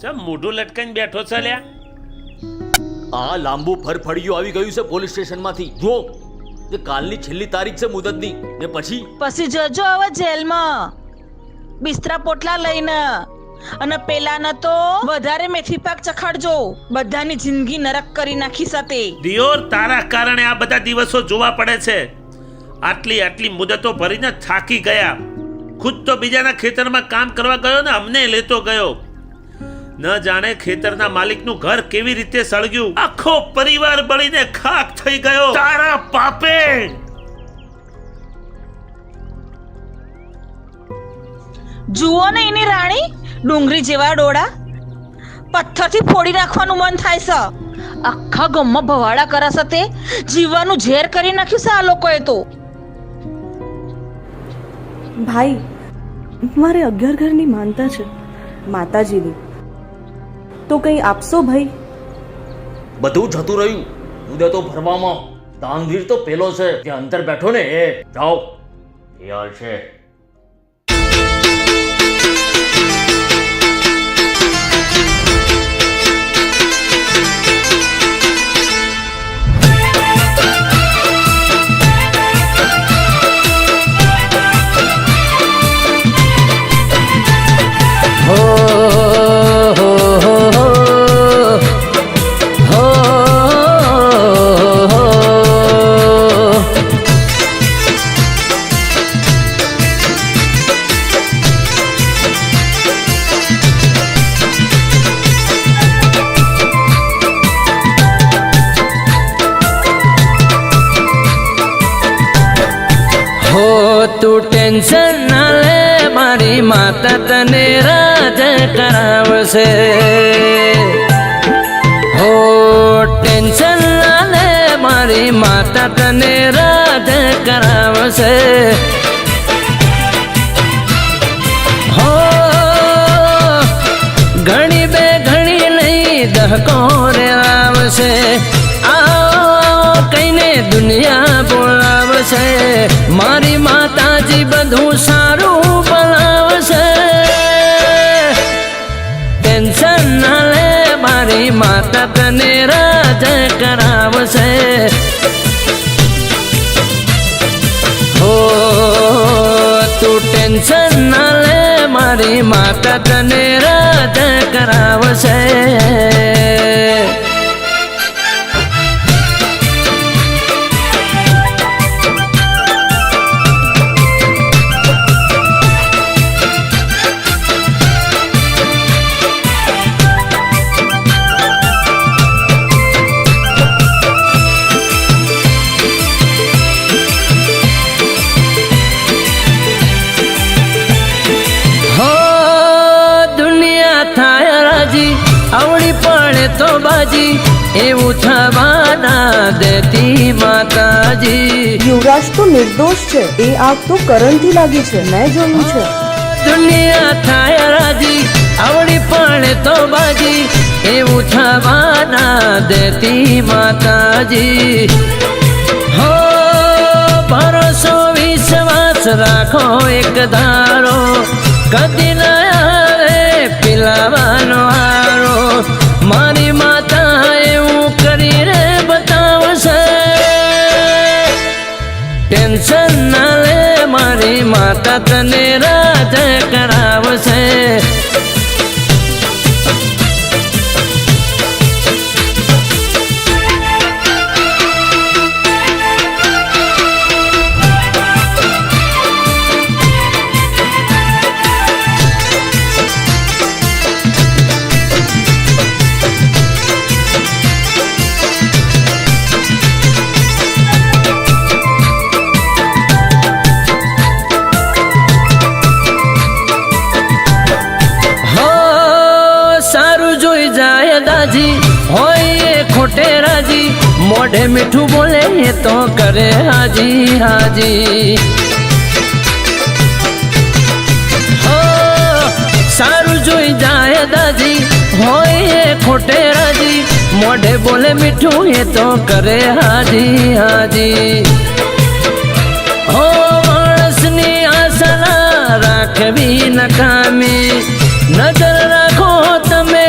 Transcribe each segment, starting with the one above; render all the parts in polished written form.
ચમ મોઢું લટકાઈને બેઠો છે લ્યા? આ લાંબુ ફરફડિયું આવી ગયું છે પોલીસ સ્ટેશનમાંથી. જો જે કાલની છેલ્લી તારીખ છે મુદતની, ને પછી જજો હવે જેલમાં બિસ્તરા પોટલા લઈને, અને પેલાને તો વધારે મેથી પાક ચખાડજો. બધાની જિંદગી નરક કરી નાખી સાથે. દિયોર, તારા કારણે આ બધા દિવસો જોવા પડે છે. આટલી મુદતો ભરીને થાકી ગયા. ખુદ તો બીજાના ખેતરમાં કામ કરવા ગયો ને અમને લેતો ગયો. ન જાણે ખેતરના માલિકનું ઘર કેવી રીતે સળગ્યું. આખો પરિવાર બળીને ખાક થઈ ગયો તારા પાપે. જુઓ ને એની રાણી, ડુંગળી જેવા ડોળા, પથ્થરથી ફોડી નાખવાનું મન થાય છે. આખા ગામમાં ભવાડા કરાશે. તે જીવવાનું ઝેર કરી નાખ્યું છે આ લોકોએ તો. ભાઈ, મારે 11 ઘરની માનતા છે માતાજીની, તો કંઈ આપશો ભાઈ? બધું જતું રહ્યું મુદતો ભરવામાં. દાનવીર તો પેલો છે જે અંતર બેઠો ને એ. જાઓ, તૈયાર છે. તું ટેન્શન ના લે, મારી માતા તને રાજ કરાવશે. હો ટેન્શન ના લે, મારી માતા તને રાજ કરાવશે. હો ઘણી બે ઘણી નહીં દહકો રે આવશે. કઈને દુનિયા બોલાવશે. મારી માતાજી બધું સારું બનાવશે. ટેન્શન ના લે, મારી માતા તને રાજ કરાવશે. હો તું ટેન્શન ના લે, મારી માતા તને રાજ કરાવશે. આવડી પડે તો બાજી, એવું થવાના દેતી માતાજી. યુવરાજ તો નિર્દોષ છે. એ આગ તો કરણથી લાગી છે, મેં જોયું છે. દુનિયા થાય રાજી, આવડી પડે તો બાજી, એવું થવાના દેતી માતાજી. હો ભરોસો વિશ્વાસ રાખો એક ધારો, કદી ના આવે પિલાવાનો હારો. મારી માતા એવું કરીને બતાવશે. ટેન્શન ના લે, મારી માતા તને રાજ કરાવશે. ખોટે રાજી, મોઢે મીઠું બોલે તો કરે હાજી હાજી. હો સારું જોઈ જાય દાજી, હોય ખોટે રાજી, મોઢે બોલે મીઠું તો કરે હાજી હાજી. હો માણસની આશા રાખવી નકામી, નજર રાખો તમે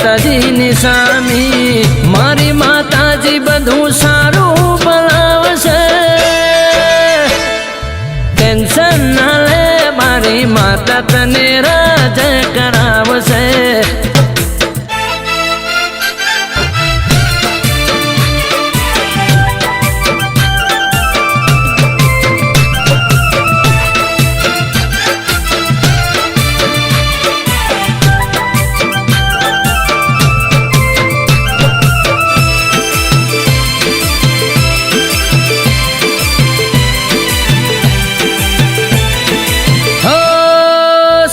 માતાજીની સામી મારી માતાજી બધું સારું બનાવશે ટેન્શન ના લે મારી માતા તને રાજ કરાવશે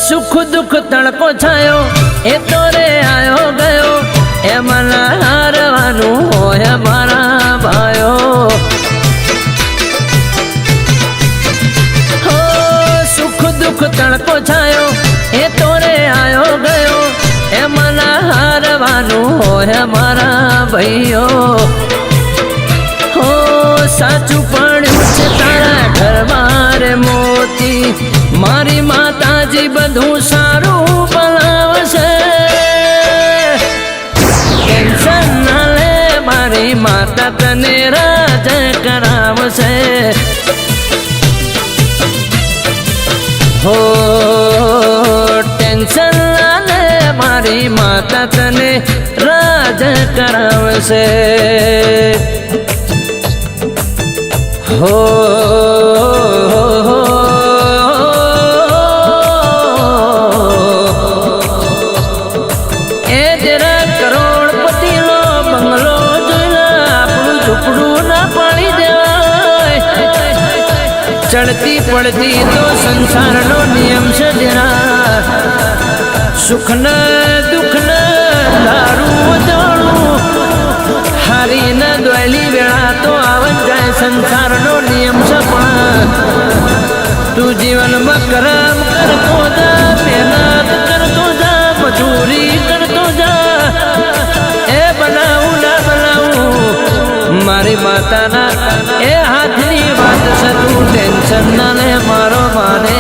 સુખ દુઃખ તડકો છાયો એ તો રે આયો ગયો એમાં હારવાનું હોય મારા ભાયો હો સુખ દુઃખ તડકો છાયો એ તો રે આયો ગયો એમાં હારવાનું હોય મારા ભાઈઓ હો સાચું પડ્યું છે તારા ઘરમાં રે મોતી મારી માતાજી બધું સારું બનાવશે ટેન્શન ના લે મારી માતા તને રાજ કરાવશે હો ટેન્શન ના લે મારી માતા તને રાજ કરાવશે હો ચડતી પડતી તો સંસારનો નિયમ છે જરા સુખ ન દુઃખ ન દારૂ દોડું હારી ન દોયલી વેળા તો આવન જાય સંસારનો નિયમ છે પણ તું જીવનમાં કરમ કરતો જા મહેનત કરતો જા મજૂરી કરતો જા એ બનાવું ના બનાવું મારી માતાના એ હાથની વાત છે તું ટેન્શન ના લે મારો માને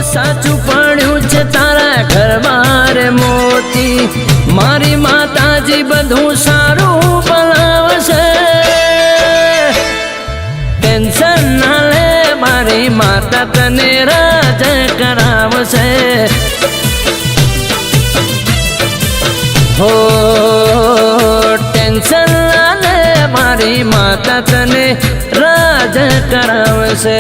સાચું પડ્યું છે તારા ઘરમાં રે મોતી મારી માતાજી બધું સારું બનાવશે ટેન્શન ના લે મારી માતા તને રાજ કરાવશે હો ટેન્શન ના લે મારી માતા તને રાજ કરાવશે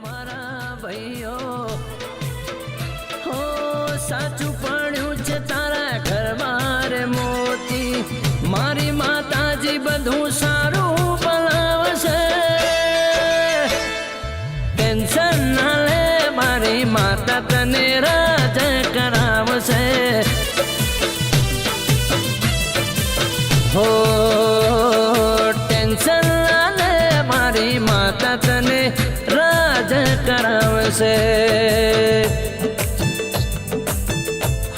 મારા ભાઈઓ હો સાચું પડ્યું છે તારા ઘરમાં રે મોતી મારી માતાજી બધું સારું બનાવશે ટેન્શન ના લે મારી માતા તને રાજ કરાવશે હો ટેન્શન ના લે મારી માતા તને રાજ કરાવશે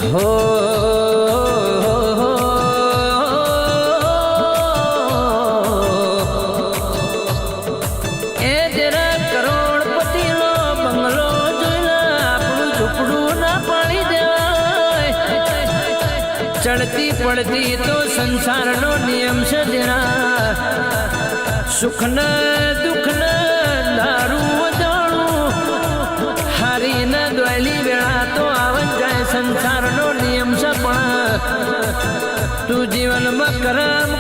હો એ જરા કરોડપતિનો બંગલો જોઈલા આપણું ઝૂંપડું ના પાડી દેવાય ચડતી પડતી તો સંસારનો નિયમ છે જરા સુખ ન દુઃખ ન દારૂ દોડું હારી ન દોયલી વેળા તો આવન જાય સંસારનો નિયમ છે પણ તું જીવનમાં કરમ